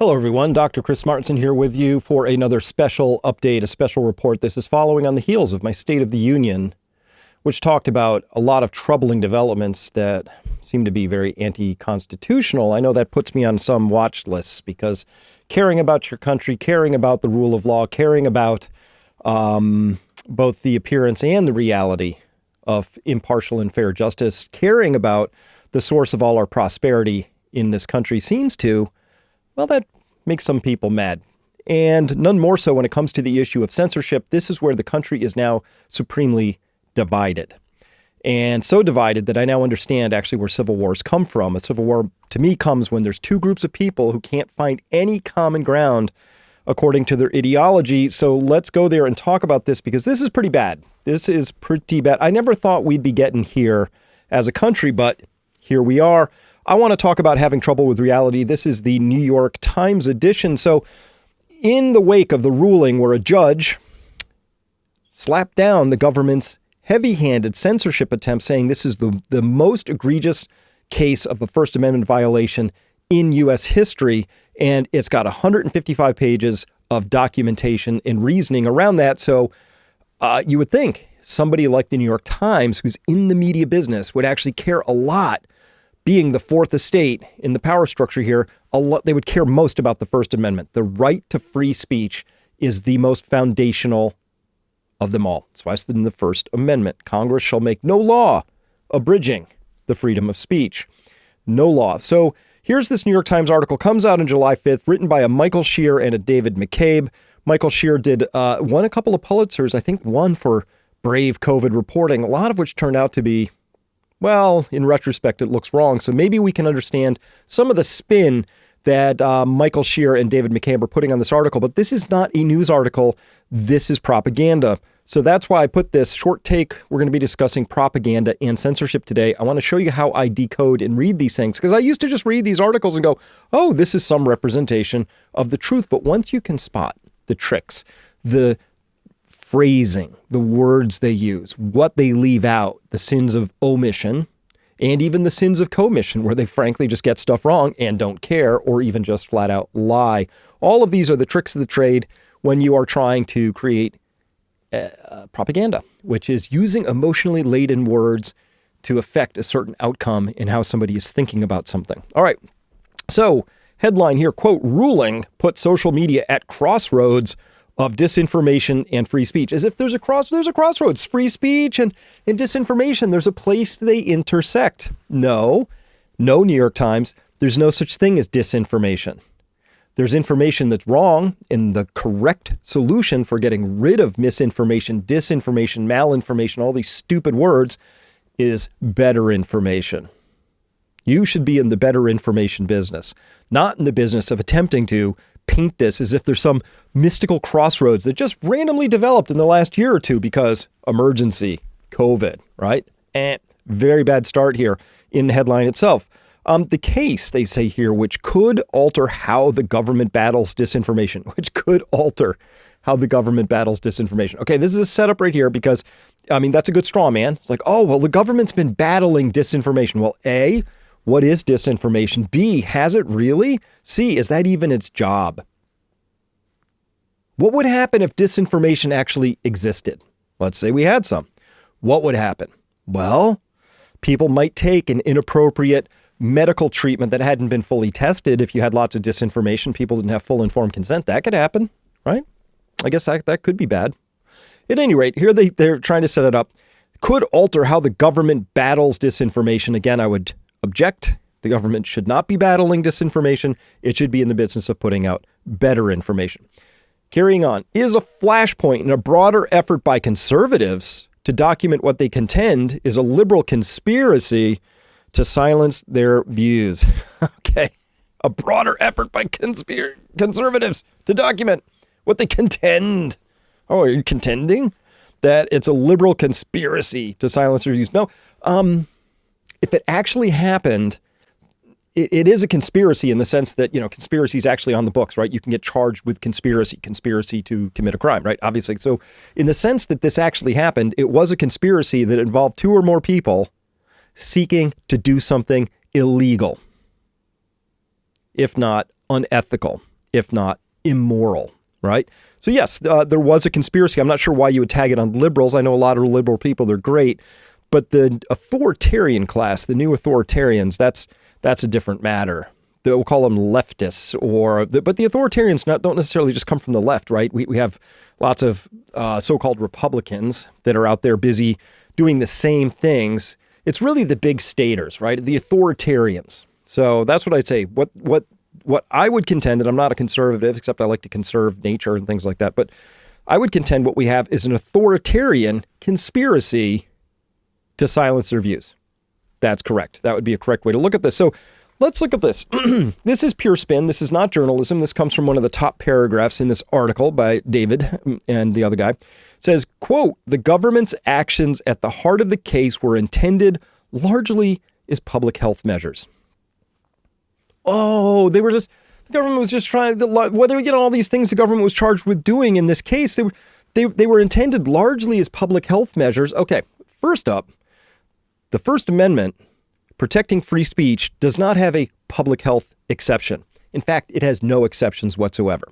Hello, everyone. Dr. Chris Martinson here with you for another special update, a special report. This is following on the heels of my State of the Union, which talked about a lot of troubling developments that seem to be very anti-constitutional. I know that puts me on some watch lists because caring about your country, caring about the rule of law, caring about both the appearance and the reality of impartial and fair justice, caring about the source of all our prosperity in this country seems to, well, that makes some people mad. And none more so when it comes to the issue of censorship. This is where the country is now supremely divided. And so divided that I now understand actually where civil wars come from. A civil war, to me, comes when there's two groups of people who can't find any common ground according to their ideology. So let's go there and talk about this because this is pretty bad. This is pretty bad. I never thought we'd be getting here as a country, but here we are. I want to talk about having trouble with reality. This is the New York Times edition. So in the wake of the ruling where a judge slapped down the government's heavy-handed censorship attempt, saying this is the most egregious case of a First Amendment violation in U.S. history, and it's got 155 pages of documentation and reasoning around that. So you would think somebody like the New York Times, who's in the media business, would actually care a lot. Being the fourth estate in the power structure here, they would care most about the First Amendment. The right to free speech is the most foundational of them all. That's why it's in the First Amendment. Congress shall make no law abridging the freedom of speech. No law. So here's this New York Times article. Comes out on July 5th, written by a Michael Shear and a David McCabe. Michael Shear won a couple of Pulitzers, I think one for brave COVID reporting, a lot of which turned out to be, well, in retrospect, it looks wrong. So maybe we can understand some of the spin that Michael Shear and David McCabe are putting on this article. But this is not a news article. This is propaganda. So that's why I put this short take. We're going to be discussing propaganda and censorship today. I want to show you how I decode and read these things, because I used to just read these articles and go, oh, this is some representation of the truth. But once you can spot the tricks, the phrasing, the words they use, what they leave out, the sins of omission, and even the sins of commission, where they frankly just get stuff wrong and don't care, or even just flat out lie. All of these are the tricks of the trade when you are trying to create propaganda, which is using emotionally laden words to affect a certain outcome in how somebody is thinking about something. All right. So headline here, quote, ruling puts social media at crossroads of disinformation and free speech. As if there's a crossroads, free speech and disinformation. There's a place they intersect. No, New York Times, there's no such thing as disinformation. There's information that's wrong, and the correct solution for getting rid of misinformation, disinformation, malinformation, all these stupid words is better information. You should be in the better information business, not in the business of attempting to paint this as if there's some mystical crossroads that just randomly developed in the last year or two because emergency, COVID, right? Very bad start here in the headline itself. The case, they say here, which could alter how the government battles disinformation, Okay, this is a setup right here because, I mean, that's a good straw man. It's like, oh, well, the government's been battling disinformation. Well, A, what is disinformation? B, has it really? C, is that even its job? What would happen if disinformation actually existed? Let's say we had some. What would happen? Well, people might take an inappropriate medical treatment that hadn't been fully tested. If you had lots of disinformation, people didn't have full informed consent. That could happen, right? I guess that could be bad. At any rate, here they're trying to set it up. Could alter how the government battles disinformation. Again, I would object. The government should not be battling disinformation. It should be in the business of putting out better information. Carrying on, is a flashpoint in a broader effort by conservatives to document what they contend is a liberal conspiracy to silence their views. Okay. A broader effort by conservatives to document what they contend. Oh, are you contending that it's a liberal conspiracy to silence their views? No. If it actually happened, it is a conspiracy in the sense that, conspiracy is actually on the books, right? You can get charged with conspiracy to commit a crime, right? Obviously. So in the sense that this actually happened, it was a conspiracy that involved two or more people seeking to do something illegal, if not unethical. if not immoral, right? So yes, there was a conspiracy. I'm not sure why you would tag it on liberals. I know a lot of liberal people, they're great. But the authoritarian class, the new authoritarians, that's a different matter. We'll call them leftists, but the authoritarians don't necessarily just come from the left, right? We have lots of so-called Republicans that are out there busy doing the same things. It's really the big staters, right? The authoritarians. So that's what I'd say. What I would contend, and I'm not a conservative, except I like to conserve nature and things like that, but I would contend what we have is an authoritarian conspiracy to silence their views. That's correct. That would be a correct way to look at this. So let's look at this. This is pure spin. This is not journalism. This comes from one of the top paragraphs in this article by David and the other guy. It says, quote, the government's actions at the heart of the case were intended largely as public health measures. Oh, the government was just trying to, all these things the government was charged with doing in this case, they were intended largely as public health measures. Okay, first up, the First Amendment, protecting free speech, does not have a public health exception. In fact, it has no exceptions whatsoever.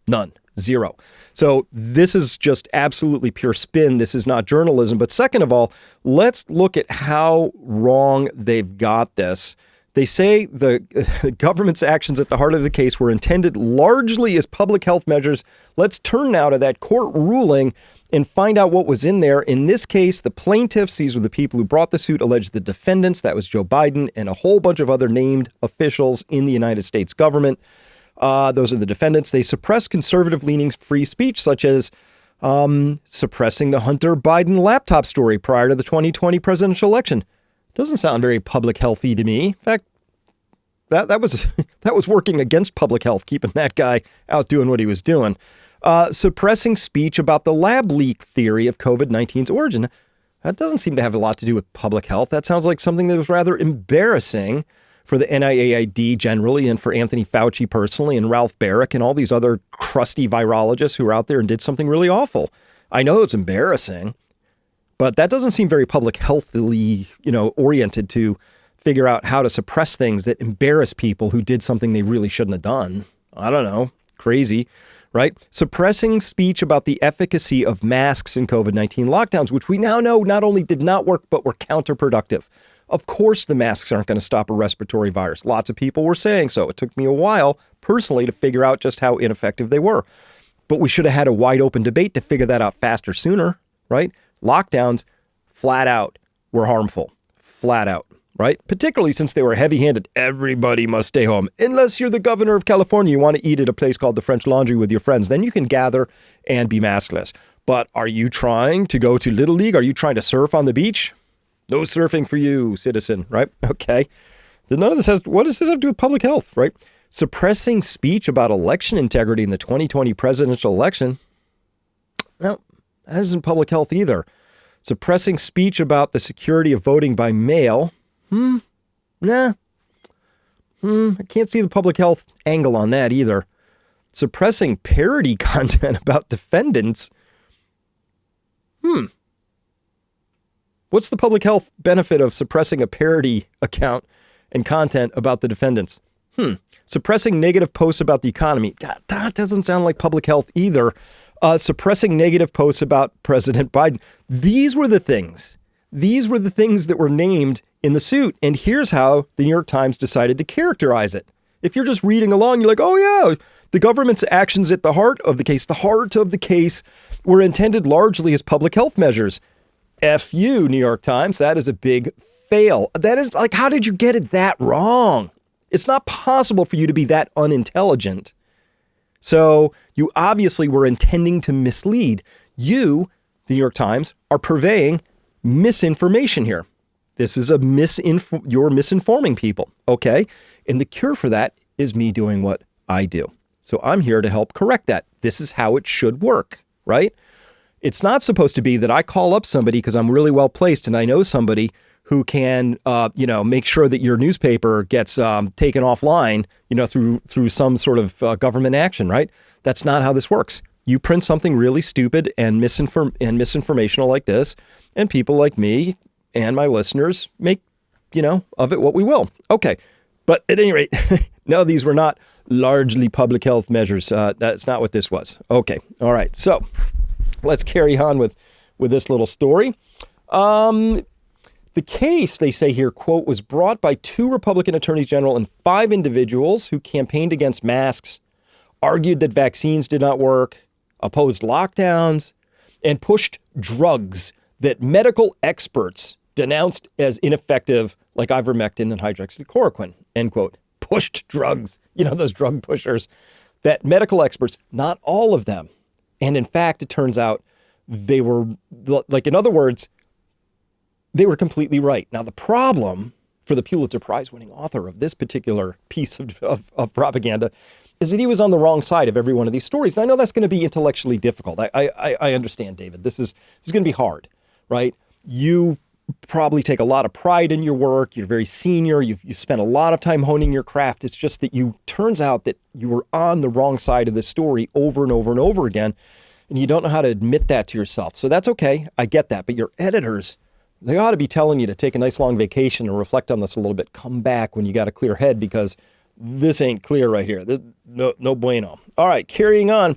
None. Zero. So this is just absolutely pure spin. This is not journalism. But second of all, let's look at how wrong they've got this. They say the government's actions at the heart of the case were intended largely as public health measures. Let's turn now to that court ruling and find out what was in there. In this case, the plaintiffs, these were the people who brought the suit, alleged the defendants, that was Joe Biden and a whole bunch of other named officials in the United States government. Those are the defendants. They suppressed conservative-leaning free speech, such as suppressing the Hunter Biden laptop story prior to the 2020 presidential election. Doesn't sound very public healthy to me. In fact, that was working against public health, keeping that guy out doing what he was doing. Suppressing speech about the lab leak theory of COVID-19's origin. That doesn't seem to have a lot to do with public health. That sounds like something that was rather embarrassing for the NIAID generally and for Anthony Fauci personally and Ralph Barrick and all these other crusty virologists who were out there and did something really awful. I know it's embarrassing, but that doesn't seem very public healthily, oriented to figure out how to suppress things that embarrass people who did something they really shouldn't have done. I don't know. Crazy, right? Suppressing speech about the efficacy of masks in COVID-19 lockdowns, which we now know not only did not work, but were counterproductive. Of course, the masks aren't going to stop a respiratory virus. Lots of people were saying so. It took me a while personally to figure out just how ineffective they were. But we should have had a wide open debate to figure that out faster sooner, right? Lockdowns, flat out, were harmful. Flat out, right? Particularly since they were heavy-handed. Everybody must stay home. Unless you're the governor of California, you want to eat at a place called the French Laundry with your friends. Then you can gather and be maskless. But are you trying to go to Little League? Are you trying to surf on the beach? No surfing for you, citizen, right? Okay. None of this what does this have to do with public health, right? Suppressing speech about election integrity in the 2020 presidential election. No, that isn't public health either. Suppressing speech about the security of voting by mail. I can't see the public health angle on that either. Suppressing parody content about defendants. What's the public health benefit of suppressing a parody account and content about the defendants? Suppressing negative posts about the economy. That doesn't sound like public health either. Suppressing negative posts about President Biden. These were the things that were named in the suit. And here's how the New York Times decided to characterize it. If you're just reading along, you're like, oh yeah, the government's actions at the heart of the case were intended largely as public health measures. F you, New York Times. That is a big fail. That is like, how did you get it that wrong? It's not possible for you to be that unintelligent. So you obviously were intending to mislead. You, the New York Times, are purveying misinformation here. This is you're misinforming people. Okay. And the cure for that is me doing what I do. So I'm here to help correct that. This is how it should work, right? It's not supposed to be that I call up somebody because I'm really well placed and I know somebody who can, make sure that your newspaper gets taken offline, through some sort of government action, right? That's not how this works. You print something really stupid and misinformational like this, and people like me and my listeners make, of it what we will. Okay. But at any rate, No, these were not largely public health measures. That's not what this was. Okay. All right. So let's carry on with this little story. The case, they say here, quote, was brought by 2 Republican attorneys general and 5 individuals who campaigned against masks, argued that vaccines did not work, opposed lockdowns, and pushed drugs that medical experts denounced as ineffective, like ivermectin and hydroxychloroquine, end quote. Pushed drugs, those drug pushers, that medical experts, not all of them. And in fact, it turns out they were, like, in other words, they were completely right. Now, the problem for the Pulitzer Prize winning author of this particular piece of propaganda is that he was on the wrong side of every one of these stories. And I know that's going to be intellectually difficult. I understand, David. This is going to be hard, right? You probably take a lot of pride in your work. You're very senior. You've spent a lot of time honing your craft. It's just that turns out that you were on the wrong side of this story over and over and over again. And you don't know how to admit that to yourself. So that's okay. I get that. But your editors, they ought to be telling you to take a nice long vacation and reflect on this a little bit. Come back when you got a clear head, because this ain't clear right here. No bueno. All right, carrying on.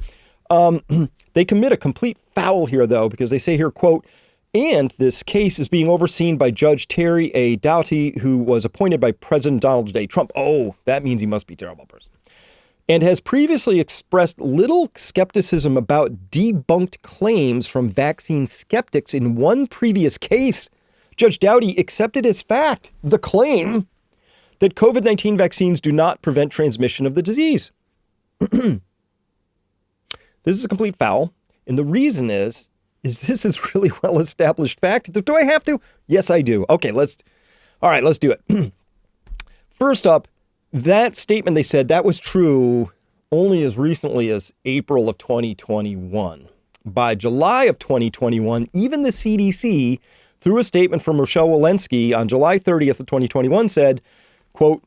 They commit a complete foul here, though, because they say here, quote, and this case is being overseen by Judge Terry A. Doughty, who was appointed by President Donald J. Trump. Oh, that means he must be a terrible person. And has previously expressed little skepticism about debunked claims from vaccine skeptics in one previous case. Judge Doughty accepted as fact the claim that COVID-19 vaccines do not prevent transmission of the disease. This is a complete foul. And the reason is this is really well-established fact. Do I have to? Yes, I do. Okay, let's do it. First up, that statement, they said that was true only as recently as April of 2021. By July of 2021, even the CDC, through a statement from Rochelle Walensky on July 30th of 2021, said, quote,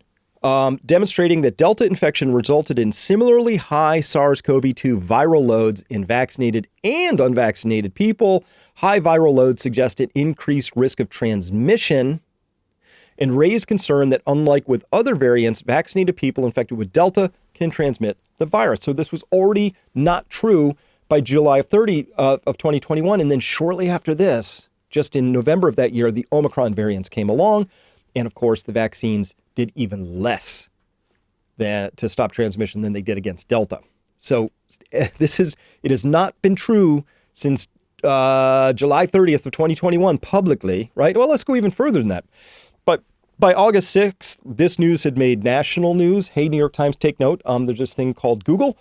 demonstrating that Delta infection resulted in similarly high SARS-CoV-2 viral loads in vaccinated and unvaccinated people. High viral loads suggested increased risk of transmission and raised concern that, unlike with other variants, vaccinated people infected with Delta can transmit the virus. So this was already not true by July 30 of 2021. And then shortly after this, just in November of that year, the Omicron variants came along. And of course, the vaccines did even less to stop transmission than they did against Delta. So it has not been true since July 30th of 2021 publicly, right? Well, let's go even further than that. But by August 6th, this news had made national news. Hey, New York Times, take note. There's this thing called Google.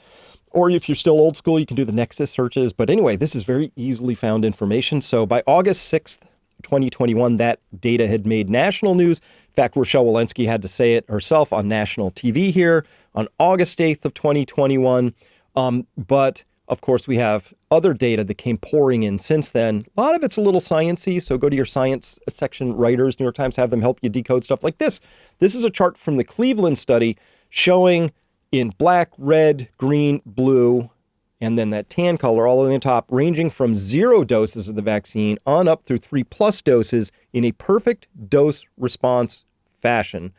Or if you're still old school, you can do the Nexus searches. But anyway, this is very easily found information. So by August 6th, 2021, that data had made national news. In fact, Rochelle Walensky had to say it herself on national TV here on August 8th of 2021. But of course, we have other data that came pouring in since then. A lot of it's a little sciencey, so go to your science section writers. New York Times have them help you decode stuff like this. This is a chart from the Cleveland study showing in black, red, green, blue, and then that tan color all the way on top, ranging from 0 doses of the vaccine on up through 3+ doses in a perfect dose response fashion,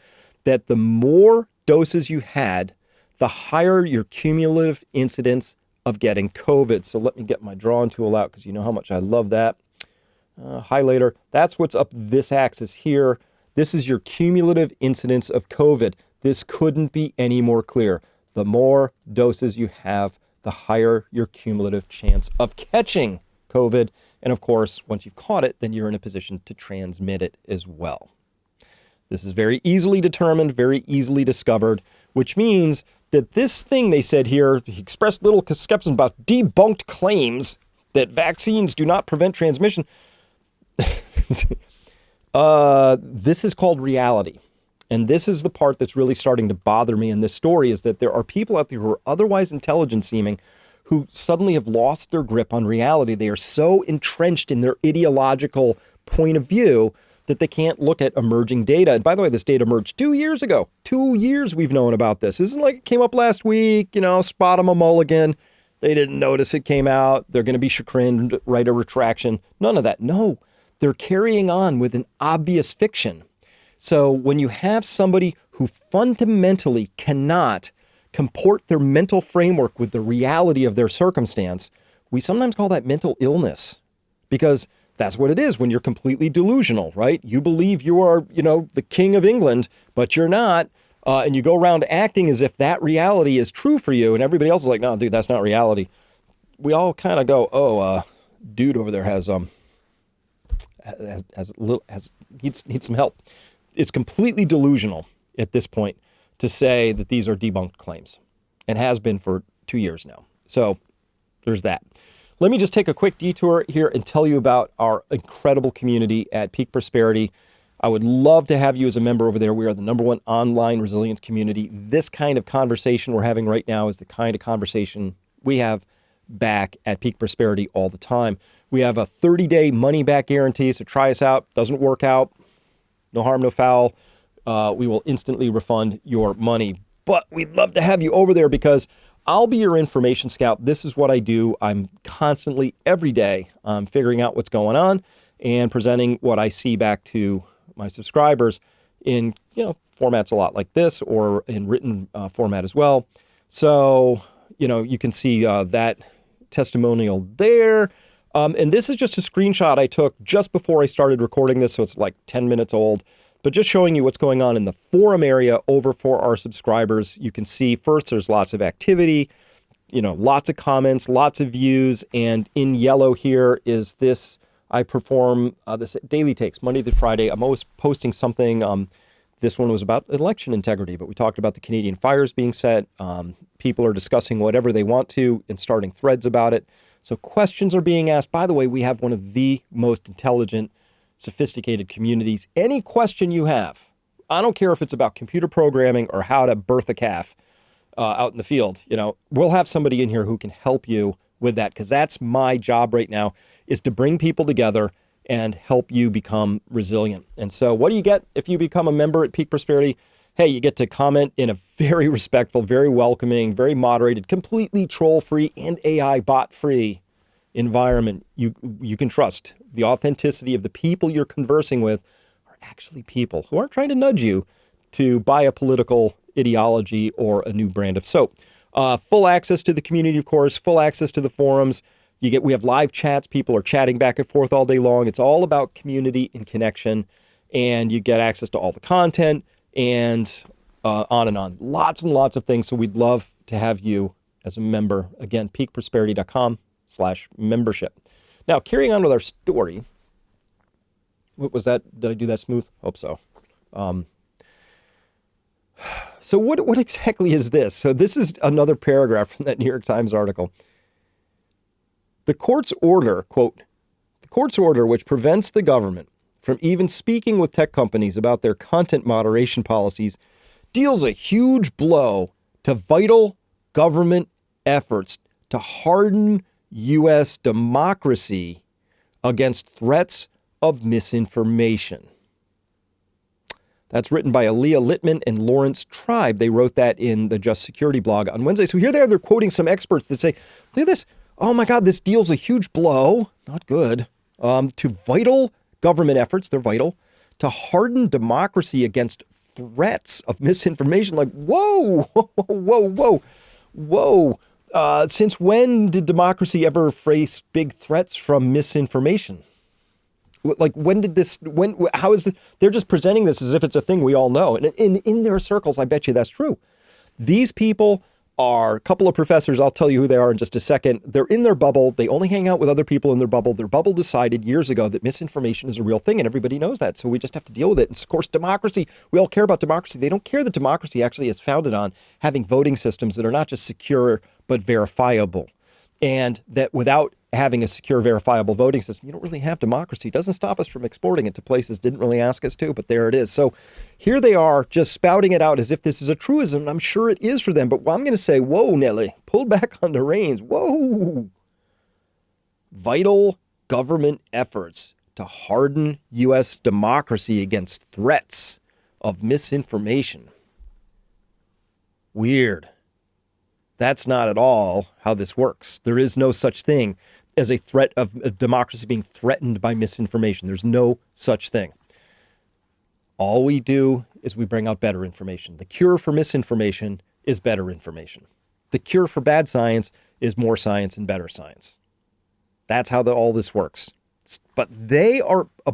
that the more doses you had, the higher your cumulative incidence of getting COVID. So let me get my drawing tool out because you know how much I love that. Highlighter. That's what's up this axis here. This is your cumulative incidence of COVID. This couldn't be any more clear. The more doses you have, the higher your cumulative chance of catching COVID. And of course, once you've caught it, then you're in a position to transmit it as well. This is very easily determined, very easily discovered, which means that this thing they said here, he expressed little skepticism about debunked claims that vaccines do not prevent transmission. This is called reality. And this is the part that's really starting to bother me in this story, is that there are people out there who are otherwise intelligent seeming who suddenly have lost their grip on reality. They are so entrenched in their ideological point of view that they can't look at emerging data. And by the way, this data emerged 2 years ago. 2 years we've known about this. Isn't like it came up last week, spot 'em a mulligan. They didn't notice it came out. They're going to be chagrined, write a retraction. None of that. No, they're carrying on with an obvious fiction. So when you have somebody who fundamentally cannot comport their mental framework with the reality of their circumstance, we sometimes call that mental illness, because that's what it is when you're completely delusional, right? You believe you are, the king of England, but you're not. And you go around acting as if that reality is true for you. And everybody else is like, no, dude, that's not reality. We all kind of go, oh, dude over there needs some help. It's completely delusional at this point to say that these are debunked claims, and has been for 2 years now. So there's that. Let me just take a quick detour here and tell you about our incredible community at Peak Prosperity. I would love to have you as a member over there. We are the #1 online resilience community. This kind of conversation we're having right now is the kind of conversation we have back at Peak Prosperity all the time. We have a 30-day money-back guarantee, so try us out. Doesn't work out, no harm, no foul. We will instantly refund your money. But we'd love to have you over there because I'll be your information scout. This is what I do. I'm constantly, every day, figuring out what's going on and presenting what I see back to my subscribers in, formats a lot like this, or in written format as well. So, you can see that testimonial there. And this is just a screenshot I took just before I started recording this, so it's like 10 minutes old. But just showing you what's going on in the forum area over for our subscribers. You can see first there's lots of activity, lots of comments, lots of views. And in yellow here is this. I perform this daily takes, Monday to Friday. I'm always posting something. This one was about election integrity, but we talked about the Canadian fires being set. People are discussing whatever they want to and starting threads about it. So questions are being asked. By the way, we have one of the most intelligent, sophisticated communities. Any question you have, I don't care if it's about computer programming or how to birth a calf out in the field, we'll have somebody in here who can help you with that, because that's my job right now, is to bring people together and help you become resilient. And so what do you get if you become a member at Peak Prosperity? Hey, you get to comment in a very respectful, very welcoming, very moderated, completely troll-free and AI bot-free environment you can trust. The authenticity of the people you're conversing with are actually people who aren't trying to nudge you to buy a political ideology or a new brand of soap. Full access to the community, of course, full access to the forums. We have live chats. People are chatting back and forth all day long. It's all about community and connection, and you get access to all the content and on and on. Lots and lots of things. So we'd love to have you as a member. Again, peakprosperity.com/membership. Now, carrying on with our story. What was that? Did I do that smooth? Hope so. So what exactly is this? So this is another paragraph from that New York Times article. The court's order, quote, the court's order which prevents the government from even speaking with tech companies about their content moderation policies deals a huge blow to vital government efforts to harden U.S. democracy against threats of misinformation. That's written by Aaliyah Littman and Lawrence Tribe. They wrote that in the Just Security blog on Wednesday. So here they are, they're quoting some experts that say, look at this. Oh my God, this deals a huge blow, not good, to vital government efforts, they're vital, to harden democracy against threats of misinformation. Like, whoa, whoa. Since when did democracy ever face big threats from misinformation? Like, they're just presenting this as if it's a thing we all know. And in their circles, I bet you that's true. These people are a couple of professors. I'll tell you who they are in just a second. They're in their bubble. They only hang out with other people in their bubble. Their bubble decided years ago that misinformation is a real thing, and everybody knows that. So we just have to deal with it. And of course, democracy, we all care about democracy. They don't care that democracy actually is founded on having voting systems that are not just secure, but verifiable. And that without having a secure, verifiable voting system, you don't really have democracy. It doesn't stop us from exporting it to places didn't really ask us to, but there it is. So here they are just spouting it out as if this is a truism. I'm sure it is for them, but I'm going to say, whoa, Nelly, pull back on the reins. Whoa. Vital government efforts to harden U.S. democracy against threats of misinformation. Weird. That's not at all how this works. There is no such thing as a threat of democracy being threatened by misinformation. There's no such thing. All we do is we bring out better information. The cure for misinformation is better information. The cure for bad science is more science and better science. That's how all this works. But they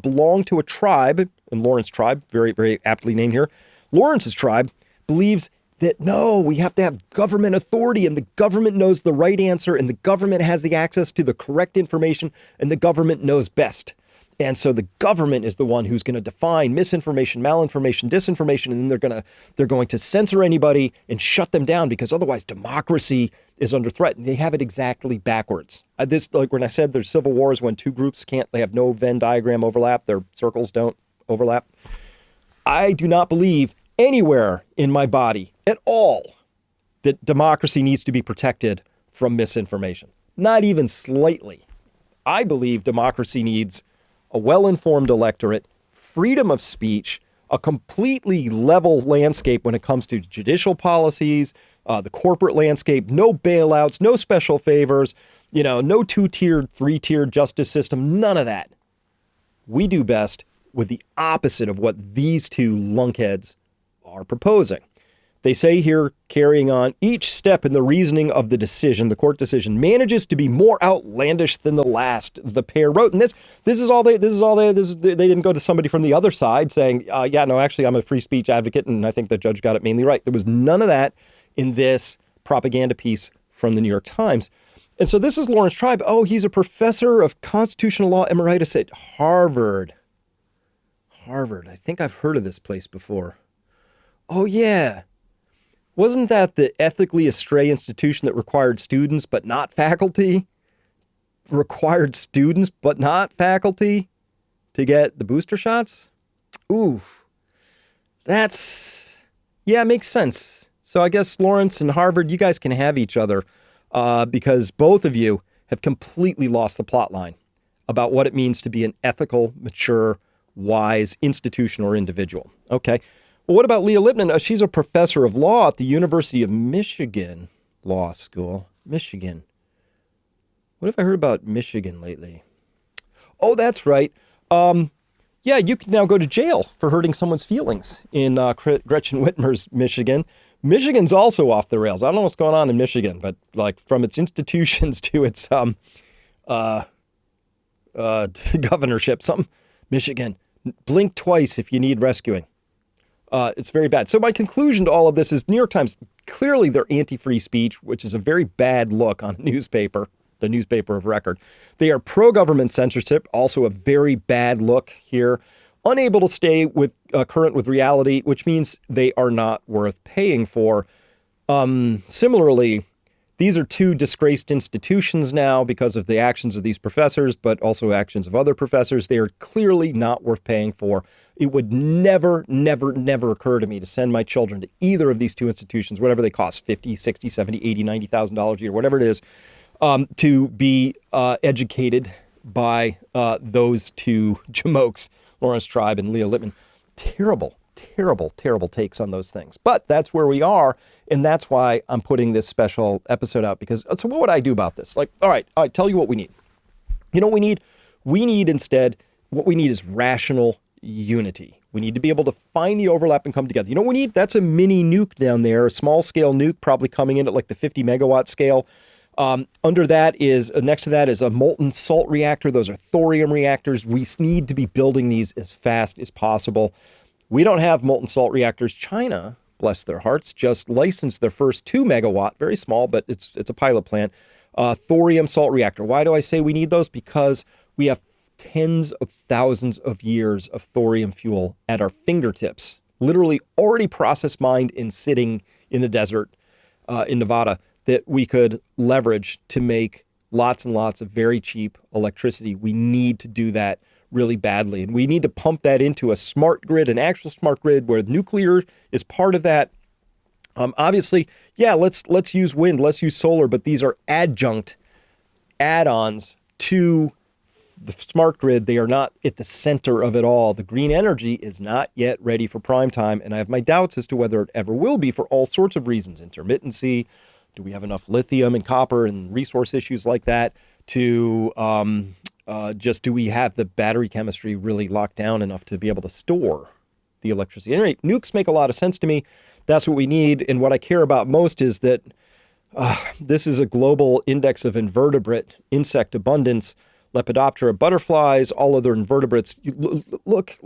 belong to a tribe, and Lawrence tribe, very, very aptly named here. Lawrence's tribe believes that no, we have to have government authority, and the government knows the right answer, and the government has the access to the correct information, and the government knows best. And so the government is the one who's going to define misinformation, malinformation, disinformation, and then they're going to censor anybody and shut them down, because otherwise democracy is under threat. And they have it exactly backwards. Like when I said there's civil wars when two groups they have no Venn diagram overlap, their circles don't overlap. I do not believe anywhere in my body at all that democracy needs to be protected from misinformation. Not even slightly. I believe democracy needs a well-informed electorate, freedom of speech, a completely level landscape when it comes to judicial policies, the corporate landscape, no bailouts, no special favors, no two-tiered, three-tiered justice system, none of that. We do best with the opposite of what these two lunkheads are proposing. They say here, carrying on, each step in the reasoning of the decision, the court decision, manages to be more outlandish than the last, the pair wrote. And they didn't go to somebody from the other side saying, actually, I'm a free speech advocate, and I think the judge got it mainly right. There was none of that in this propaganda piece from the New York Times. And so this is Lawrence Tribe. Oh, he's a professor of constitutional law emeritus at Harvard. I think I've heard of this place before. Oh, yeah. Wasn't that the ethically astray institution that required students but not faculty? Required students but not faculty to get the booster shots? Ooh, it makes sense. So I guess Lawrence and Harvard, you guys can have each other because both of you have completely lost the plot line about what it means to be an ethical, mature, wise institution or individual. Okay. Well, what about Leah Lipman? She's a professor of law at the University of Michigan Law School. Michigan. What have I heard about Michigan lately? Oh, that's right. You can now go to jail for hurting someone's feelings in Gretchen Whitmer's Michigan. Michigan's also off the rails. I don't know what's going on in Michigan, but like from its institutions to its governorship, Michigan, blink twice if you need rescuing. It's very bad. So my conclusion to all of this is New York Times, clearly they're anti-free speech, which is a very bad look on a newspaper, the newspaper of record. They are pro-government censorship, also a very bad look here. Unable to stay with current with reality, which means they are not worth paying for. Similarly, these are two disgraced institutions now because of the actions of these professors, but also actions of other professors. They are clearly not worth paying for. It would never, never, never occur to me to send my children to either of these two institutions, whatever they cost, $50, $60, $70, $80, $90,000 a year, whatever it is, to be educated by those two jamokes, Lawrence Tribe and Leah Lipman. Terrible, terrible, terrible takes on those things. But that's where we are, and that's why I'm putting this special episode out, because so what would I do about this? Like, all right, tell you what we need. You know what we need? We need instead, what we need is rational unity. We need to be able to find the overlap and come together. You know what we need? That's a mini nuke down there, a small scale nuke, probably coming in at like the 50 megawatt scale. Under that is, next to that is a molten salt reactor. Those are thorium reactors. We need to be building these as fast as possible. We don't have molten salt reactors. China, bless their hearts, just licensed their first 2 megawatt, very small, but it's a pilot plant, thorium salt reactor. Why do I say we need those? Because we have tens of thousands of years of thorium fuel at our fingertips, literally already processed, mined, and sitting in the desert in Nevada, that we could leverage to make lots and lots of very cheap electricity. We need to do that really badly. And we need to pump that into a smart grid, an actual smart grid where nuclear is part of that. Obviously, let's use wind, let's use solar, but these are adjunct add-ons to the smart grid. They are not at the center of it all. The green energy is not yet ready for prime time, and I have my doubts as to whether it ever will be for all sorts of reasons. Intermittency, do we have enough lithium and copper and resource issues like that to do we have the battery chemistry really locked down enough to be able to store the electricity. Anyway, nukes make a lot of sense to me. That's what we need. And what I care about most is that this is a global index of invertebrate insect abundance. Lepidoptera, butterflies, all other invertebrates. Look,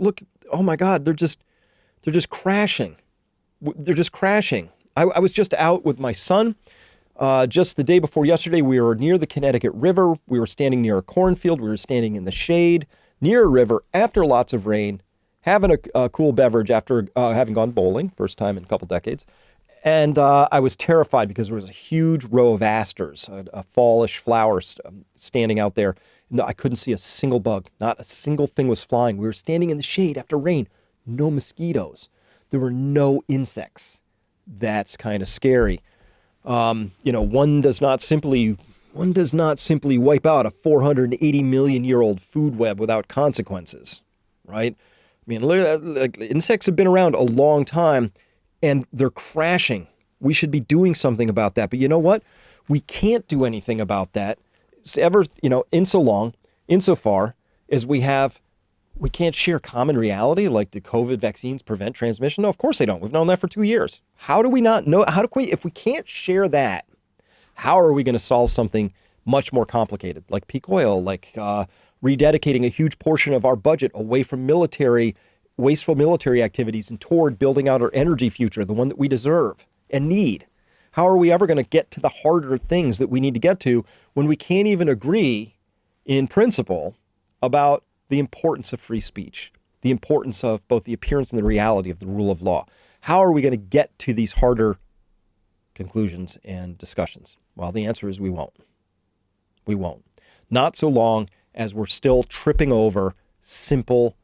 oh my God, they're just crashing. They're just crashing. I was just out with my son. Just the day before yesterday, we were near the Connecticut River. We were standing near a cornfield. We were standing in the shade near a river after lots of rain, having a cool beverage after having gone bowling, first time in a couple decades. And I was terrified because there was a huge row of asters, a fallish flower standing out there. No, I couldn't see a single bug. Not a single thing was flying. We were standing in the shade after rain. No mosquitoes. There were no insects. That's kind of scary. One does not simply wipe out a 480 million year old food web without consequences, right? I mean, look at that. Like, insects have been around a long time and they're crashing. We should be doing something about that. But you know what? We can't do anything about that insofar as we can't share common reality, like do COVID vaccines prevent transmission? No, of course they don't. We've known that for 2 years. How do we not know? If we can't share that, how are we going to solve something much more complicated, like peak oil, like rededicating a huge portion of our budget away from wasteful military activities and toward building out our energy future, the one that we deserve and need? How are we ever going to get to the harder things that we need to get to when we can't even agree in principle about the importance of free speech, the importance of both the appearance and the reality of the rule of law? How are we going to get to these harder conclusions and discussions? Well, the answer is we won't. We won't. Not so long as we're still tripping over simple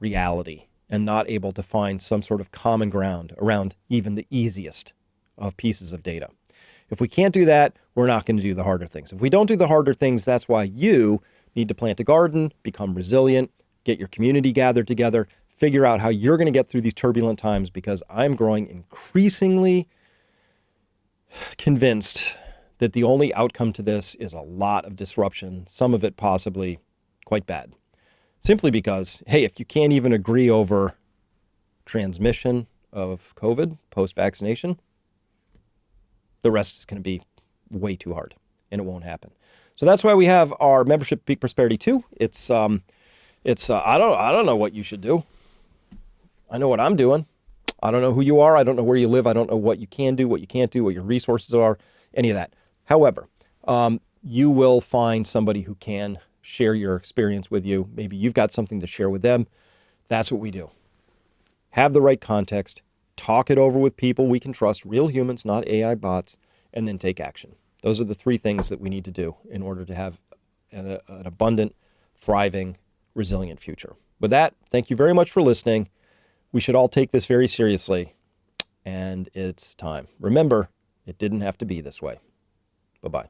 reality and not able to find some sort of common ground around even the easiest of pieces of data. If we can't do that, we're not going to do the harder things. If we don't do the harder things, that's why you need to plant a garden, become resilient, get your community gathered together, figure out how you're going to get through these turbulent times, because I'm growing increasingly convinced that the only outcome to this is a lot of disruption, some of it possibly quite bad. Simply because, hey, if you can't even agree over transmission of COVID post-vaccination, the rest is going to be way too hard, and it won't happen. So that's why we have our membership Peak Prosperity 2. It's I don't know what you should do. I know what I'm doing. I don't know who you are. I don't know where you live. I don't know what you can do, what you can't do, what your resources are, any of that. However, you will find somebody who can share your experience with you. Maybe you've got something to share with them. That's what we do. Have the right context. Talk it over with people we can trust, real humans, not AI bots, and then take action. Those are the three things that we need to do in order to have an abundant, thriving, resilient future. With that, thank you very much for listening. We should all take this very seriously, and it's time. Remember, it didn't have to be this way. Bye-bye.